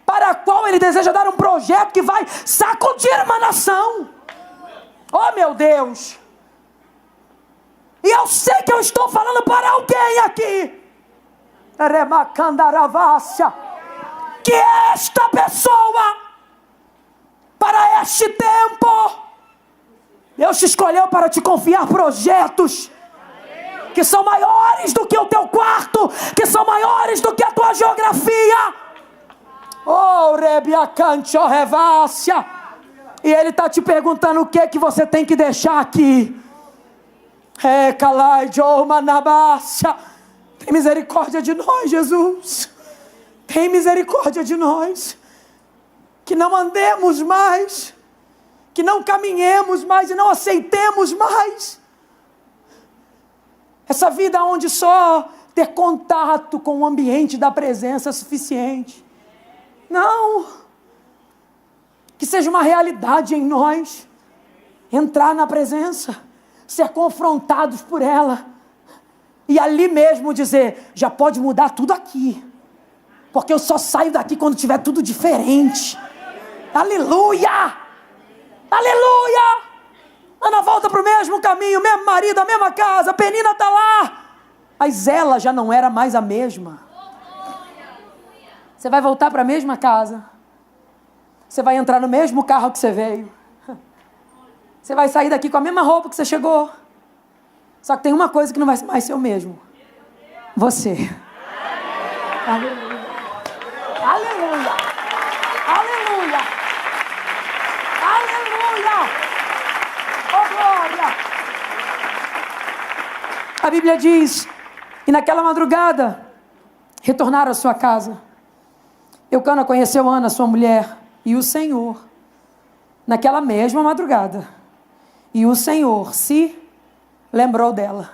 para a qual ele deseja dar um projeto que vai sacudir uma nação. Oh meu Deus! E eu sei que eu estou falando para alguém aqui. Que esta pessoa, para este tempo, Deus te escolheu para te confiar projetos que são maiores do que o teu quarto, que são maiores do que a tua geografia. Oh, Rebiacancho Revácia. E Ele está te perguntando o que você tem que deixar aqui. Tem misericórdia de nós, Jesus. Tem misericórdia de nós. Que não andemos mais, que não caminhemos mais e não aceitemos mais essa vida onde só ter contato com o ambiente da presença é suficiente. Não. Que seja uma realidade em nós. Entrar na presença, ser confrontados por ela e ali mesmo dizer, já pode mudar tudo aqui, porque eu só saio daqui quando tiver tudo diferente. Aleluia! Aleluia! Ana volta para o mesmo caminho, mesmo marido, a mesma casa, a Penina está lá, mas ela já não era mais a mesma. Você vai voltar para a mesma casa, você vai entrar no mesmo carro que você veio, você vai sair daqui com a mesma roupa que você chegou, só que tem uma coisa que não vai mais ser o mesmo: você. Aleluia! Aleluia! Aleluia! Aleluia! Oh glória! A Bíblia diz, e naquela madrugada retornaram à sua casa. Eucana conheceu Ana, sua mulher, e o Senhor, naquela mesma madrugada, e o Senhor se lembrou dela.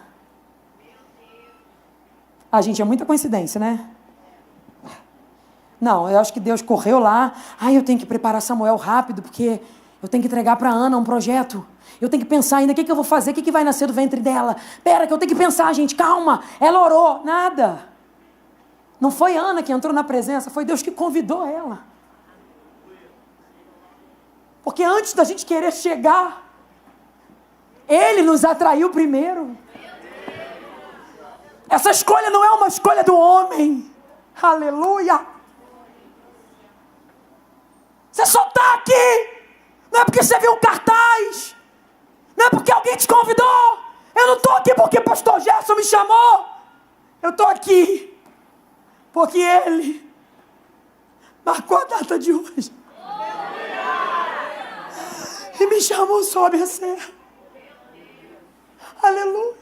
A gente, é muita coincidência, né? Não, eu acho que Deus correu lá. Eu tenho que preparar Samuel rápido, porque eu tenho que entregar para Ana um projeto. Eu tenho que pensar ainda, o que eu vou fazer? O que vai nascer do ventre dela? Pera, que eu tenho que pensar, gente, calma. Ela orou, nada. Não foi Ana que entrou na presença, foi Deus que convidou ela. Porque antes da gente querer chegar, Ele nos atraiu primeiro. Essa escolha não é uma escolha do homem. Aleluia. Você só está aqui. Não é porque você viu um cartaz. Não é porque alguém te convidou. Eu não estou aqui porque o pastor Gerson me chamou. Eu estou aqui porque Ele marcou a data de hoje. E me chamou sob a serra. Aleluia.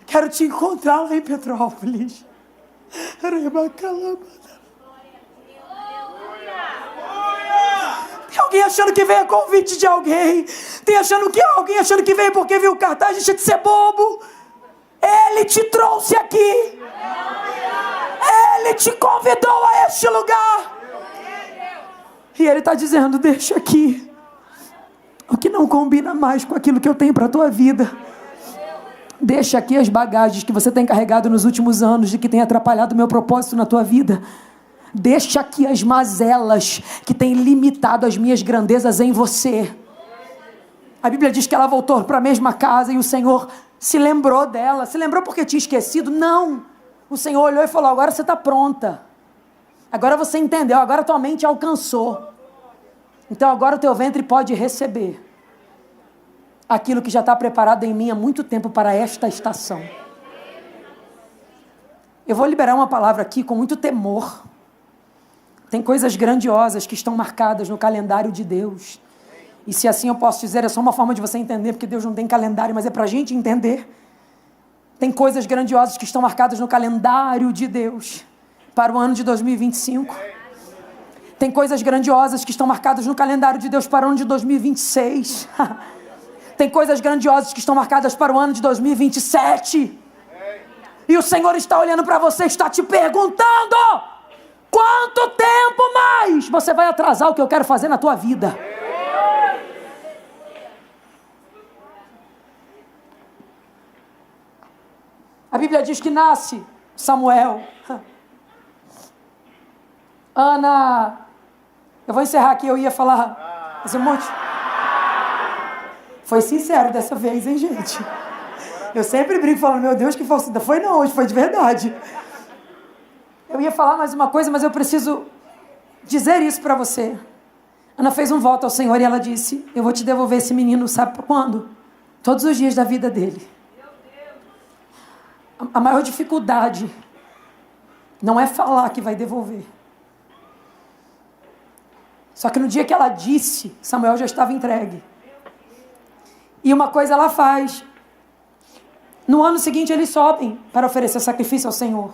Quero te encontrar lá em Petrópolis. Tem alguém achando que veio a convite de alguém. Tem alguém achando que veio porque viu o cartaz. Deixa de ser bobo. Ele te trouxe aqui. Ele te convidou a este lugar. E Ele está dizendo, deixa aqui o que não combina mais com aquilo que eu tenho para a tua vida. Deixa aqui as bagagens que você tem carregado nos últimos anos, de que tem atrapalhado o meu propósito na tua vida. Deixa aqui as mazelas que têm limitado as minhas grandezas em você. A Bíblia diz que ela voltou para a mesma casa e o Senhor se lembrou dela. Se lembrou porque tinha esquecido? Não. O Senhor olhou e falou, agora você está pronta. Agora você entendeu, agora tua mente alcançou. Então agora o teu ventre pode receber aquilo que já está preparado em mim há muito tempo para esta estação. Eu vou liberar uma palavra aqui com muito temor. Tem coisas grandiosas que estão marcadas no calendário de Deus. E se assim eu posso dizer, é só uma forma de você entender, porque Deus não tem calendário, mas é para a gente entender. Tem coisas grandiosas que estão marcadas no calendário de Deus para o ano de 2025. Tem coisas grandiosas que estão marcadas no calendário de Deus para o ano de 2026. Tem coisas grandiosas que estão marcadas para o ano de 2027. E o Senhor está olhando para você, está te perguntando: quanto tempo mais você vai atrasar o que eu quero fazer na tua vida? A Bíblia diz que nasce Samuel. Ana, eu vou encerrar aqui, eu ia falar esse monte. Foi sincero dessa vez, hein, gente? Eu sempre brinco falando, meu Deus, que falsidade. Foi não, hoje foi de verdade. Eu ia falar mais uma coisa, mas eu preciso dizer isso para você. Ana fez um voto ao Senhor e ela disse, eu vou te devolver esse menino, sabe quando? Todos os dias da vida dele. A maior dificuldade não é falar que vai devolver. Só que no dia que ela disse, Samuel já estava entregue. E uma coisa ela faz. No ano seguinte eles sobem para oferecer sacrifício ao Senhor.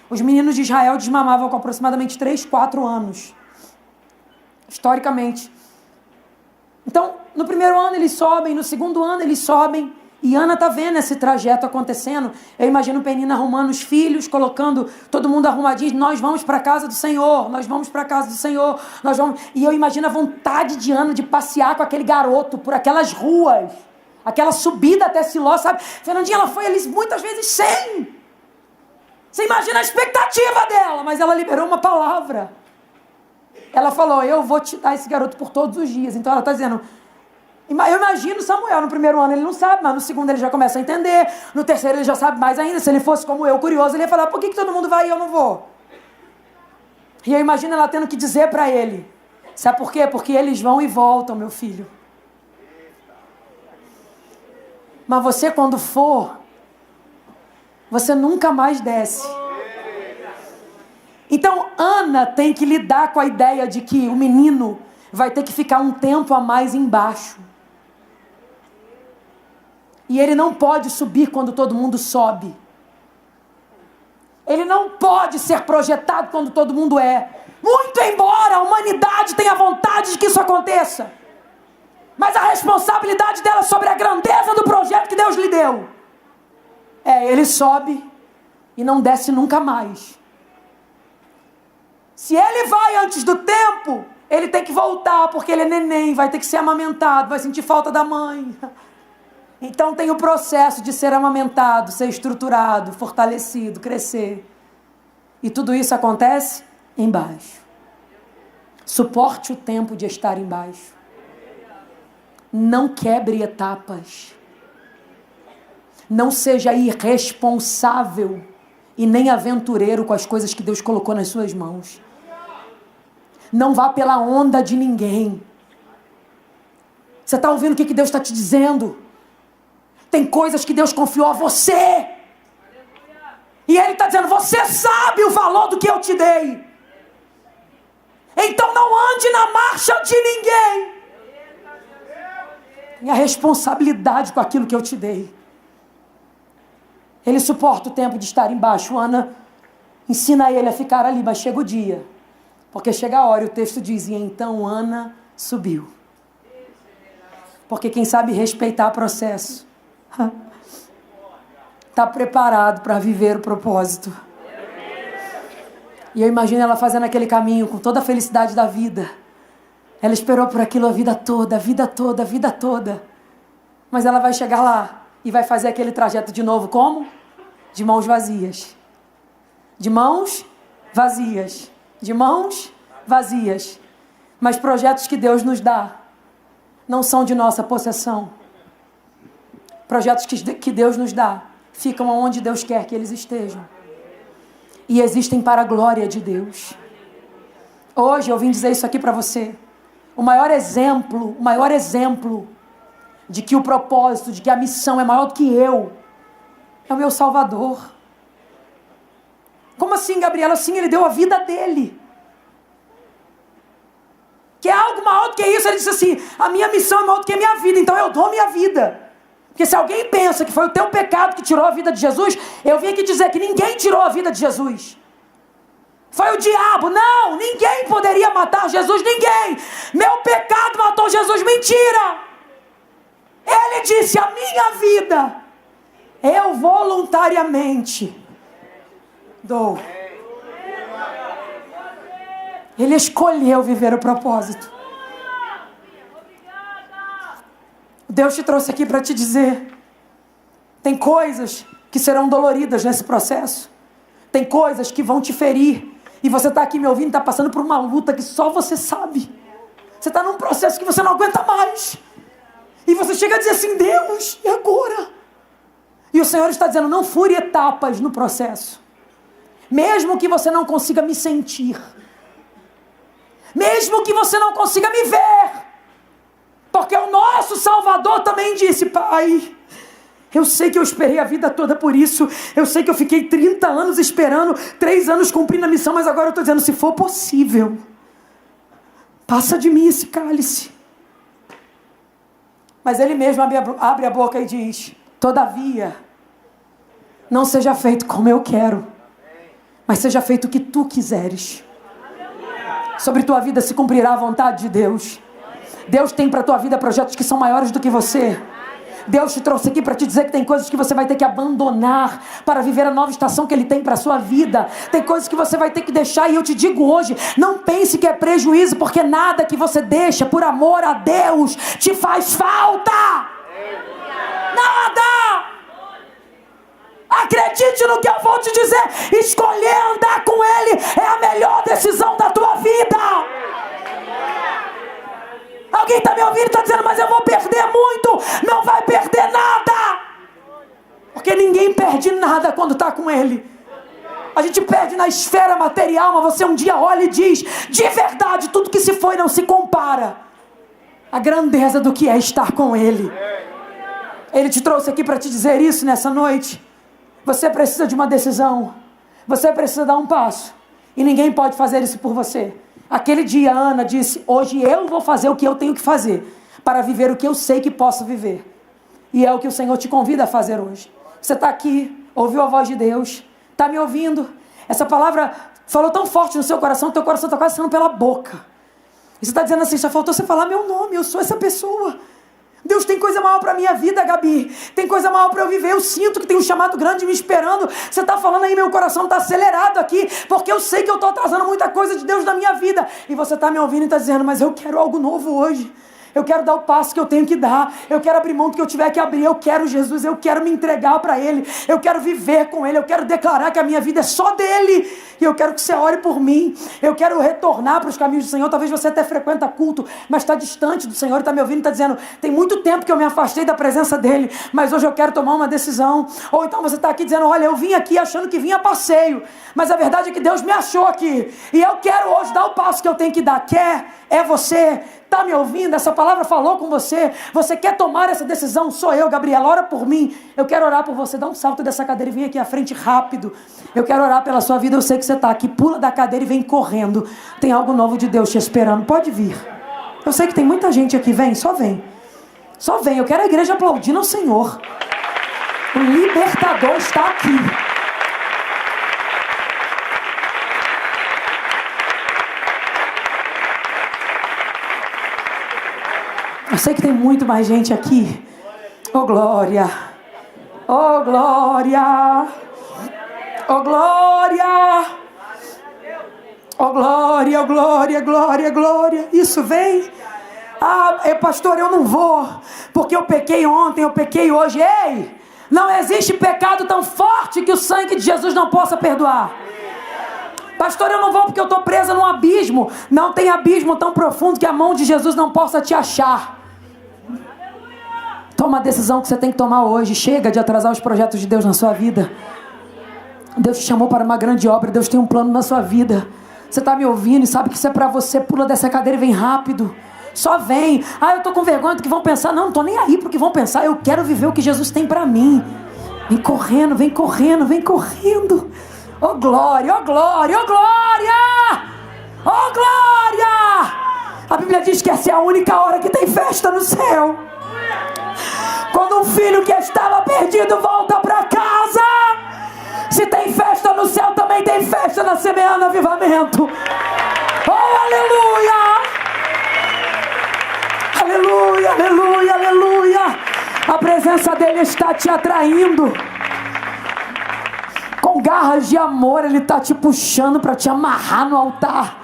Os meninos de Israel desmamavam com aproximadamente 3, 4 anos. Historicamente. Então, no primeiro ano eles sobem, no segundo ano eles sobem. E Ana está vendo esse trajeto acontecendo. Eu imagino Penina arrumando os filhos, colocando todo mundo arrumadinho. Nós vamos para a casa do Senhor, nós vamos para a casa do Senhor, nós vamos. E eu imagino a vontade de Ana de passear com aquele garoto por aquelas ruas, aquela subida até Siló, sabe? Fernandinha, ela foi ali muitas vezes sem. Você imagina a expectativa dela, mas ela liberou uma palavra. Ela falou, eu vou te dar esse garoto por todos os dias. Então ela está dizendo... Eu imagino Samuel, no primeiro ano ele não sabe, mas no segundo ele já começa a entender, no terceiro ele já sabe mais ainda. Se ele fosse como eu, curioso, ele ia falar, por que todo mundo vai e eu não vou? E eu imagino ela tendo que dizer para ele, sabe por quê? Porque eles vão e voltam, meu filho. Mas você quando for, você nunca mais desce. Então Ana tem que lidar com a ideia de que o menino vai ter que ficar um tempo a mais embaixo. E ele não pode subir quando todo mundo sobe. Ele não pode ser projetado quando todo mundo é. Muito embora a humanidade tenha vontade de que isso aconteça. Mas a responsabilidade dela sobre a grandeza do projeto que Deus lhe deu. Ele sobe e não desce nunca mais. Se ele vai antes do tempo, ele tem que voltar, porque ele é neném, vai ter que ser amamentado, vai sentir falta da mãe. Então tem o processo de ser amamentado, ser estruturado, fortalecido, crescer. E tudo isso acontece embaixo. Suporte o tempo de estar embaixo. Não quebre etapas. Não seja irresponsável e nem aventureiro com as coisas que Deus colocou nas suas mãos. Não vá pela onda de ninguém. Você está ouvindo o que Deus está te dizendo? Tem coisas que Deus confiou a você. E Ele está dizendo, você sabe o valor do que eu te dei. Então não ande na marcha de ninguém. Tenha responsabilidade com aquilo que eu te dei. Ele suporta o tempo de estar embaixo. Ana ensina ele a ficar ali, mas chega o dia. Porque chega a hora, e o texto diz, e então Ana subiu. Porque quem sabe respeitar o processo está preparado para viver o propósito. E eu imagino ela fazendo aquele caminho com toda a felicidade da vida. Ela esperou por aquilo a vida toda, a vida toda, a vida toda. Mas ela vai chegar lá e vai fazer aquele trajeto de novo, como? De mãos vazias. De mãos vazias. De mãos vazias. Mas projetos que Deus nos dá não são de nossa possessão. Projetos que Deus nos dá ficam onde Deus quer que eles estejam. E existem para a glória de Deus. Hoje eu vim dizer isso aqui para você. O maior exemplo de que o propósito, de que a missão é maior do que eu, é o meu Salvador. Como assim, Gabriela? Sim, Ele deu a vida dele. Que é algo maior do que isso. Ele disse assim, a minha missão é maior do que a minha vida, então eu dou minha vida. Porque se alguém pensa que foi o teu pecado que tirou a vida de Jesus, eu vim aqui dizer que ninguém tirou a vida de Jesus. Foi o diabo. Não, ninguém poderia matar Jesus, ninguém. Meu pecado matou Jesus, mentira. Ele disse, a minha vida, eu voluntariamente dou. Ele escolheu viver o propósito. Deus te trouxe aqui para te dizer, tem coisas que serão doloridas nesse processo. Tem coisas que vão te ferir. E você está aqui me ouvindo, está passando por uma luta que só você sabe. Você está num processo que você não aguenta mais. E você chega a dizer assim, Deus, e agora? E o Senhor está dizendo, não fure etapas no processo. Mesmo que você não consiga me sentir. Mesmo que você não consiga me ver. Porque o nosso Salvador também disse, Pai, eu sei que eu esperei a vida toda por isso. Eu sei que eu fiquei 30 anos esperando, 3 anos cumprindo a missão, mas agora eu estou dizendo, se for possível, passa de mim esse cálice. Mas Ele mesmo abre a boca e diz, todavia, não seja feito como eu quero, mas seja feito o que tu quiseres. Sobre tua vida se cumprirá a vontade de Deus. Deus tem para tua vida projetos que são maiores do que você. Deus te trouxe aqui para te dizer que tem coisas que você vai ter que abandonar para viver a nova estação que Ele tem para a sua vida. Tem coisas que você vai ter que deixar, e eu te digo hoje, não pense que é prejuízo, porque nada que você deixa por amor a Deus te faz falta. Nada! Acredite no que eu vou te dizer. Escolher andar com Ele é a melhor decisão da tua vida. Alguém está me ouvindo e está dizendo, mas eu vou perder muito. Não vai perder nada. Porque ninguém perde nada quando está com Ele. A gente perde na esfera material, mas você um dia olha e diz, de verdade, tudo que se foi não se compara à grandeza do que é estar com Ele. Ele te trouxe aqui para te dizer isso nessa noite. Você precisa de uma decisão. Você precisa dar um passo. E ninguém pode fazer isso por você. Aquele dia a Ana disse, hoje eu vou fazer o que eu tenho que fazer para viver o que eu sei que posso viver. E é o que o Senhor te convida a fazer hoje. Você está aqui, ouviu a voz de Deus, está me ouvindo. Essa palavra falou tão forte no seu coração, teu coração está quase saindo pela boca. E você está dizendo assim, só faltou você falar meu nome, eu sou essa pessoa. Deus tem coisa maior para a minha vida, Gabi. Tem coisa maior para eu viver. Eu sinto que tem um chamado grande me esperando. Você está falando aí, meu coração está acelerado aqui, porque eu sei que eu estou atrasando muita coisa de Deus na minha vida. E você está me ouvindo e está dizendo, mas eu quero algo novo hoje. Eu quero dar o passo que eu tenho que dar. Eu quero abrir mão do que eu tiver que abrir. Eu quero Jesus, eu quero me entregar para Ele. Eu quero viver com Ele. Eu quero declarar que a minha vida é só dEle. E eu quero que você ore por mim. Eu quero retornar para os caminhos do Senhor. Talvez você até frequenta culto, mas está distante do Senhor e está me ouvindo e está dizendo: tem muito tempo que eu me afastei da presença dEle, mas hoje eu quero tomar uma decisão. Ou então você está aqui dizendo: olha, eu vim aqui achando que vinha a passeio, mas a verdade é que Deus me achou aqui. E eu quero hoje dar o passo que eu tenho que dar. É você? Está me ouvindo? Essa palavra falou com você? Você quer tomar essa decisão? Sou eu, Gabriela, ora por mim. Eu quero orar por você. Dá um salto dessa cadeira e vem aqui à frente rápido. Eu quero orar pela sua vida. Eu sei que você está aqui. Pula da cadeira e vem correndo. Tem algo novo de Deus te esperando. Pode vir. Eu sei que tem muita gente aqui. Vem, só vem. Só vem. Eu quero a igreja aplaudindo ao Senhor. O libertador está aqui. Eu sei que tem muito mais gente aqui. Oh glória, oh glória, oh glória, oh glória, oh glória, glória, glória. Isso vem. Pastor, eu não vou, porque eu pequei ontem, eu pequei hoje. Ei, não existe pecado tão forte que o sangue de Jesus não possa perdoar. Pastor, eu não vou porque eu estou presa num abismo. Não tem abismo tão profundo que a mão de Jesus não possa te achar. Toma a decisão que você tem que tomar hoje. Chega de atrasar os projetos de Deus na sua vida. Deus te chamou para uma grande obra. Deus tem um plano na sua vida. Você está me ouvindo e sabe que isso é para você. Pula dessa cadeira e vem rápido. Só vem. Eu estou com vergonha do que vão pensar. Não estou nem aí para o que vão pensar. Eu quero viver o que Jesus tem para mim. Vem correndo, vem correndo, vem correndo. Oh glória, oh glória, oh glória, oh glória. A Bíblia diz que essa é a única hora que tem festa no céu. Quando um filho que estava perdido volta para casa. Se tem festa no céu, também tem festa na Semeando Avivamento. Oh aleluia, aleluia, aleluia, aleluia. A presença dele está te atraindo. Com garras de amor, ele está te puxando para te amarrar no altar.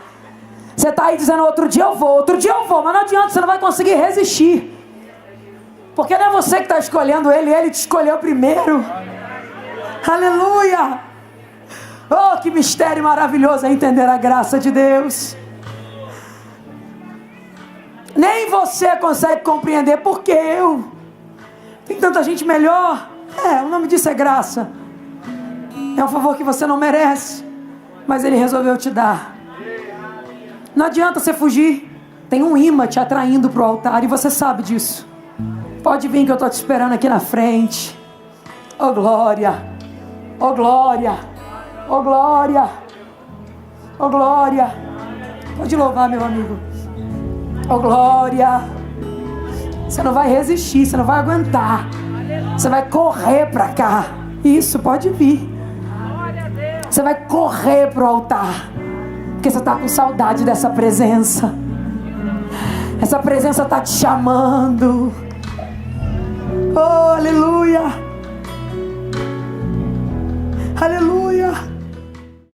Você está aí dizendo: outro dia eu vou, mas não adianta, você não vai conseguir resistir. Porque não é você que está escolhendo ele te escolheu primeiro. Aleluia. Oh, que mistério maravilhoso é entender a graça de Deus. Nem você consegue compreender, porque eu. Tem tanta gente melhor. O nome disso é graça. É um favor que você não merece, mas Ele resolveu te dar. Não adianta você fugir. Tem um imã te atraindo para o altar, e você sabe disso. Pode vir que eu estou te esperando aqui na frente. Oh glória, oh glória, oh glória, oh glória. Pode louvar, meu amigo. Oh glória. Você não vai resistir, você não vai aguentar. Você vai correr para cá. Isso, pode vir. Você vai correr para o altar, porque você está com saudade dessa presença. Essa presença está te chamando. Oh, aleluia.